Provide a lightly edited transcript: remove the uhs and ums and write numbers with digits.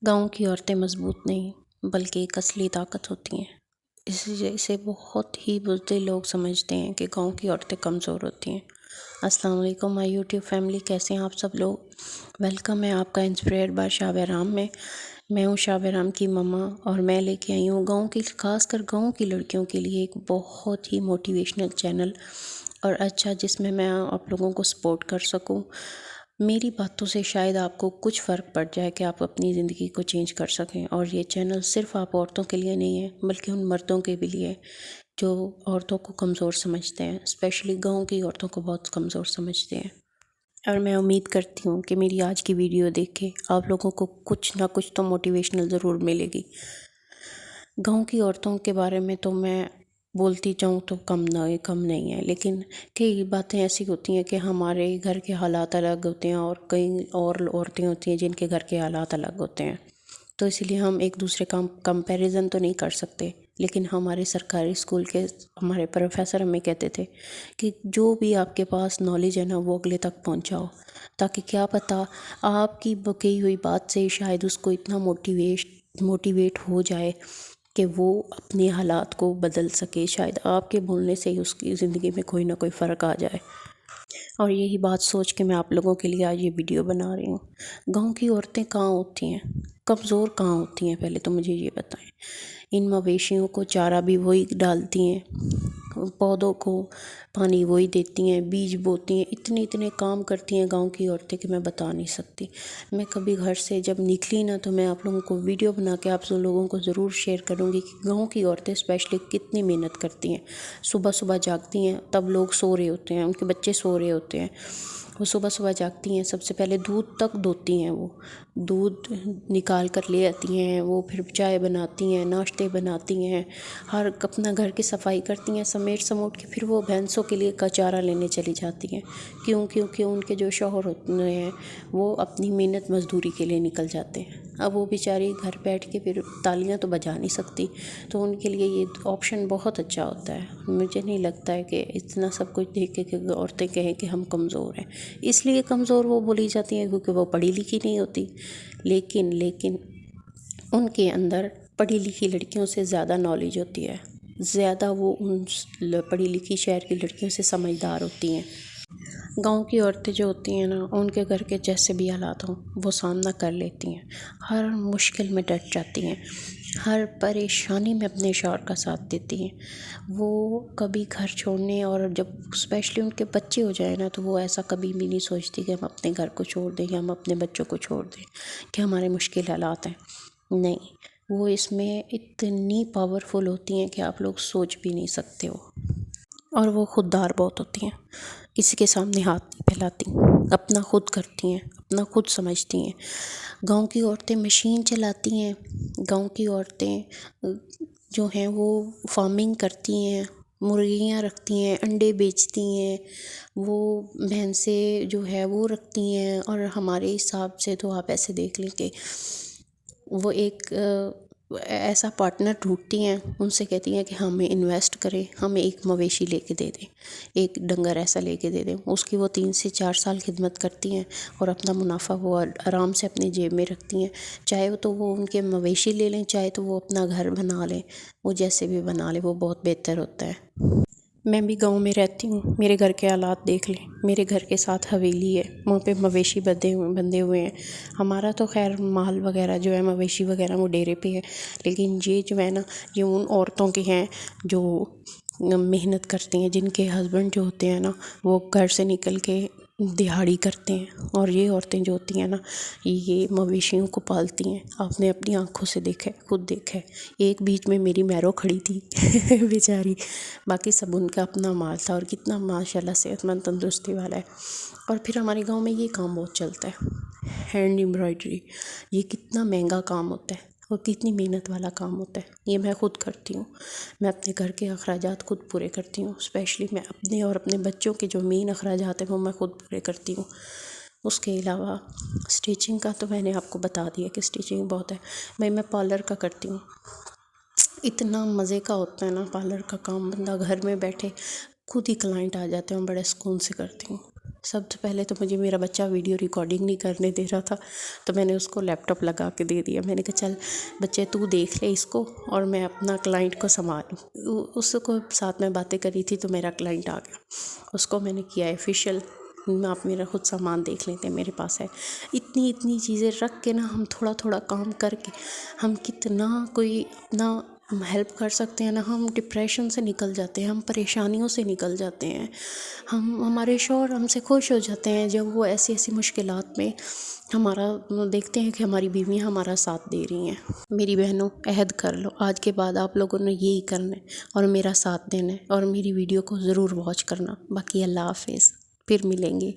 گاؤں کی عورتیں مضبوط نہیں بلکہ ایک اصلی طاقت ہوتی ہیں۔ اسے بہت ہی بزدل لوگ سمجھتے ہیں کہ گاؤں کی عورتیں کمزور ہوتی ہیں۔ السلام علیکم مائی یوٹیوب فیملی، کیسے ہیں آپ سب لوگ؟ ویلکم ہے آپ کا انسپائرڈ بائی شاہ بہرام میں ہوں شاہ بہرام کی مما، اور میں لے کے آئی ہوں خاص کر گاؤں کی لڑکیوں کے لیے ایک بہت ہی موٹیویشنل چینل، اور اچھا جس میں آپ لوگوں کو سپورٹ کر سکوں۔ میری باتوں سے شاید آپ کو کچھ فرق پڑ جائے کہ آپ اپنی زندگی کو چینج کر سکیں، اور یہ چینل صرف آپ عورتوں کے لیے نہیں ہے بلکہ ان مردوں کے بھی لیے جو عورتوں کو کمزور سمجھتے ہیں، اسپیشلی گاؤں کی عورتوں کو بہت کمزور سمجھتے ہیں۔ اور میں امید کرتی ہوں کہ میری آج کی ویڈیو دیکھ کے آپ لوگوں کو کچھ نہ کچھ تو موٹیویشنل ضرور ملے گی۔ گاؤں کی عورتوں کے بارے میں تو میں بولتی جاؤں تو کم نہیں ہے، لیکن کئی باتیں ایسی ہوتی ہیں کہ ہمارے گھر کے حالات الگ ہوتے ہیں، اور کئی اور عورتیں ہوتی ہیں جن کے گھر کے حالات الگ ہوتے ہیں، تو اسی لیے ہم ایک دوسرے کا کمپیریزن تو نہیں کر سکتے۔ لیکن ہمارے سرکاری اسکول کے ہمارے پروفیسر ہمیں کہتے تھے کہ جو بھی آپ کے پاس نالج ہے نا، وہ اگلے تک پہنچاؤ، تاکہ کیا پتہ آپ کی کہی ہوئی بات سے شاید اس کو اتنا موٹیویٹ ہو جائے کہ وہ اپنے حالات کو بدل سکے، شاید آپ کے بولنے سے ہی اس کی زندگی میں کوئی نہ کوئی فرق آ جائے۔ اور یہی بات سوچ کے میں آپ لوگوں کے لیے آج یہ ویڈیو بنا رہی ہوں۔ گاؤں کی عورتیں کہاں ہوتی ہیں، کمزور کہاں ہوتی ہیں، پہلے تو مجھے یہ بتائیں۔ ان مویشیوں کو چارہ بھی وہی ڈالتی ہیں، پودوں کو پانی وہی دیتی ہیں، بیج بوتی ہیں، اتنے کام کرتی ہیں گاؤں کی عورتیں کہ میں بتا نہیں سکتی۔ میں کبھی گھر سے جب نکلی نا تو میں آپ لوگوں کو ویڈیو بنا کے آپ سب لوگوں کو ضرور شیئر کروں گی کہ گاؤں کی عورتیں اسپیشلی کتنی محنت کرتی ہیں۔ صبح جاگتی ہیں، تب لوگ سو رہے ہوتے ہیں، ان کے بچے سو رہے ہوتے ہیں، وہ صبح جاگتی ہیں، سب سے پہلے دودھ تک دوتی ہیں، وہ دودھ نکال کر لے آتی ہیں، وہ پھر چائے بناتی ہیں، ناشتے بناتی ہیں، ہر اپنا گھر کی صفائی کرتی ہیں، سمیٹ کے پھر وہ بھینسوں کے لیے چارہ لینے چلی جاتی ہیں۔ کیونکہ ان کے جو شوہر ہوتے ہیں وہ اپنی محنت مزدوری کے لیے نکل جاتے ہیں۔ اب وہ بیچاری گھر بیٹھ کے پھر تالیاں تو بجا نہیں سکتی، تو ان کے لیے یہ آپشن بہت اچھا ہوتا ہے۔ مجھے نہیں لگتا ہے کہ اتنا سب کچھ دیکھ کے کہ عورتیں کہیں کہ ہم کمزور ہیں، اس لیے کمزور وہ بولی جاتی ہیں کیونکہ وہ پڑھی لکھی نہیں ہوتی۔ لیکن ان کے اندر پڑھی لکھی لڑکیوں سے زیادہ نالج ہوتی ہے، زیادہ وہ ان پڑھی لکھی شہر کی لڑکیوں سے سمجھدار ہوتی ہیں۔ گاؤں کی عورتیں جو ہوتی ہیں نا، ان کے گھر کے جیسے بھی حالات ہوں وہ سامنا کر لیتی ہیں، ہر مشکل میں ڈٹ جاتی ہیں، ہر پریشانی میں اپنے شوہر کا ساتھ دیتی ہیں۔ وہ کبھی گھر چھوڑنے، اور جب اسپیشلی ان کے بچے ہو جائیں نا، تو وہ ایسا کبھی بھی نہیں سوچتی کہ ہم اپنے گھر کو چھوڑ دیں یا ہم اپنے بچوں کو چھوڑ دیں کہ ہمارے مشکل حالات ہیں۔ نہیں، وہ اس میں اتنی پاورفل ہوتی ہیں کہ آپ لوگ سوچ بھی نہیں سکتے ہو، اور وہ خوددار بہت ہوتی ہیں، کسی کے سامنے ہاتھ نہیں پھیلاتی، اپنا خود کرتی ہیں، اپنا خود سمجھتی ہیں۔ گاؤں کی عورتیں مشین چلاتی ہیں، گاؤں کی عورتیں جو ہیں وہ فارمنگ کرتی ہیں، مرغیاں رکھتی ہیں، انڈے بیچتی ہیں، وہ بھینسیں جو ہے وہ رکھتی ہیں، اور ہمارے حساب سے تو آپ ایسے دیکھ لیں کہ وہ ایک ایسا پارٹنر ڈھونڈتی ہیں، ان سے کہتی ہیں کہ ہمیں انویسٹ کریں، ہمیں ایک مویشی لے کے دے دیں، ایک ڈنگر ایسا لے کے دے دیں، اس کی وہ 3 سے 4 سال خدمت کرتی ہیں، اور اپنا منافع وہ آرام سے اپنی جیب میں رکھتی ہیں۔ چاہے تو وہ ان کے مویشی لے لیں، چاہے تو وہ اپنا گھر بنا لیں، وہ جیسے بھی بنا لیں، وہ بہت بہتر ہوتا ہے۔ میں بھی گاؤں میں رہتی ہوں، میرے گھر کے حالات دیکھ لیں، میرے گھر کے ساتھ حویلی ہے، وہاں پہ مویشی بندھے ہوئے ہیں۔ ہمارا تو خیر مال وغیرہ جو ہے، مویشی وغیرہ وہ ڈیرے پہ ہے، لیکن یہ جو ہے نا، یہ ان عورتوں کے ہیں جو محنت کرتی ہیں، جن کے ہسبینڈ جو ہوتے ہیں نا وہ گھر سے نکل کے دہاڑی کرتے ہیں، اور یہ عورتیں جو ہوتی ہیں نا، یہ مویشیوں کو پالتی ہیں۔ آپ نے اپنی آنکھوں سے دیکھا ہے، خود دیکھا ہے۔ ایک بیچ میں میری میرو کھڑی تھی بیچاری، باقی سب ان کا اپنا مال تھا، اور کتنا ماشاءاللہ صحت مند تندرستی والا ہے۔ اور پھر ہمارے گاؤں میں یہ کام بہت چلتا ہے، ہینڈ ایمبرائڈری، یہ کتنا مہنگا کام ہوتا ہے اور کتنی محنت والا کام ہوتا ہے۔ یہ میں خود کرتی ہوں، میں اپنے گھر کے اخراجات خود پورے کرتی ہوں، اسپیشلی میں اپنے اور اپنے بچوں کے جو مین اخراجات ہیں وہ میں خود پورے کرتی ہوں۔ اس کے علاوہ اسٹیچنگ کا تو میں نے آپ کو بتا دیا کہ اسٹیچنگ بہت ہے۔ میں پارلر کا کرتی ہوں، اتنا مزے کا ہوتا ہے نا پارلر کا کام، بندہ گھر میں بیٹھے خود ہی کلائنٹ آ جاتے ہیں، بڑے سکون سے کرتی ہوں۔ سب سے پہلے تو مجھے میرا بچہ ویڈیو ریکارڈنگ نہیں کرنے دے رہا تھا، تو میں نے اس کو لیپ ٹاپ لگا کے دے دیا. میں نے کہا چل بچے تو دیکھ لے اس کو اور میں اپنا کلائنٹ کو سنبھالوں. اس کو ساتھ میں باتیں کری تھی تو میرا کلائنٹ آ گیا، اس کو میں نے کیا آفیشیل، آپ میرا خود سامان دیکھ لیتے ہیں میرے پاس ہے. اتنی چیزیں رکھ کے نا، ہم تھوڑا تھوڑا کام کر کے ہم کتنا کوئی اپنا ہیلپ کر سکتے ہیں نا. ہم ڈپریشن سے نکل جاتے ہیں، ہم پریشانیوں سے نکل جاتے ہیں. ہمارے شوہر ہم سے خوش ہو جاتے ہیں جب وہ ایسی مشکلات میں ہمارا دیکھتے ہیں کہ ہماری بیویاں ہمارا ساتھ دے رہی ہیں. میری بہنوں عہد کر لو، آج کے بعد آپ لوگوں نے یہی کرنا ہے اور میرا ساتھ دینا ہے، اور میری ویڈیو کو ضرور واچ کرنا. باقی اللہ حافظ، پھر ملیں گے.